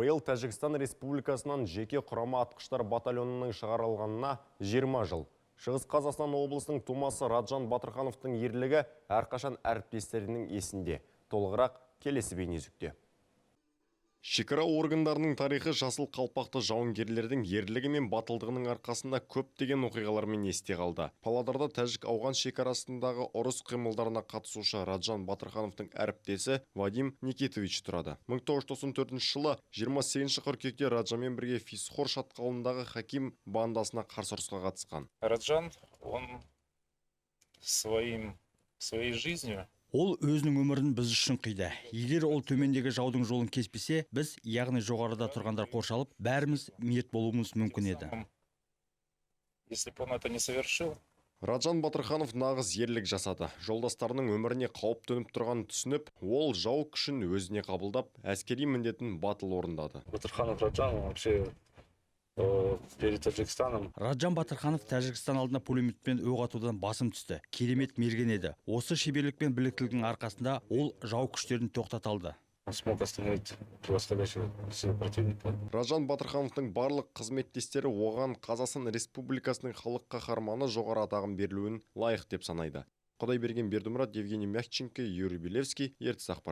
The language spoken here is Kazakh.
Биыл Тәжікстан Республикасынан жеке құрама атқыштар батальонының шығарылғанына 20 жыл. Шығыс Қазақстан облысының тумасы Раджан Батырхановтың ерлігі әрқашан әріптестерінің есінде. Толығырақ келесі бейнезүкте. Шекара органдарының тарихы жасыл қалпақты жауынгерлердің ерлігі мен батылдығының арқасында көптеген оқиғалармен есте қалды. Павлодарда тәжік-ауған шекарасындағы ұрыс қимылдарына қатысушы Раджан Батырхановтың әріптесі Вадим Никитович тұрады. 1994 жылы 28 қыркүйекте Раджанмен бірге Фисхор шатқалындағы Хаким бандасына қарсы ұрысқа қатысқан. Раджан, он своей жизнью Ол өзінің өмірін біз үшін қиды. Егер ол төмендегі жаудың жолын кеспесе, біз, яғни жоғарыда тұрғандар қоршалып, бәріміз мерт болуымыз мүмкін еді. Если бы он это не совершил, Раджан Батырханов нағыз ерлік жасады. Жолдастарының өміріне қауіп төніп тұрғанын түсініп, ол жау күшін өзіне қабылдап, әскери міндетін батыл орындады. Батырханов Раджан вообще перед Таджикстаном. Раджан Батырханов Тәжікстан алдына пулеметпен оқ атудан басым түсті. Керемет мерген еді. Осы шеберлік пен біліктілігінің арқасында ол жау күштерін тоқтата алды. Смог остановить превосходящего силы противника. Раджан Батырхановтың барлық қызметтестері оған Қазақстан Республикасының халық қаһарманы жоғары атағын берілуін лайық деп санайды. Құдайберген Бердімұрат, Евгений Мягченко, Юрий Белевский, ертіс ақпарат.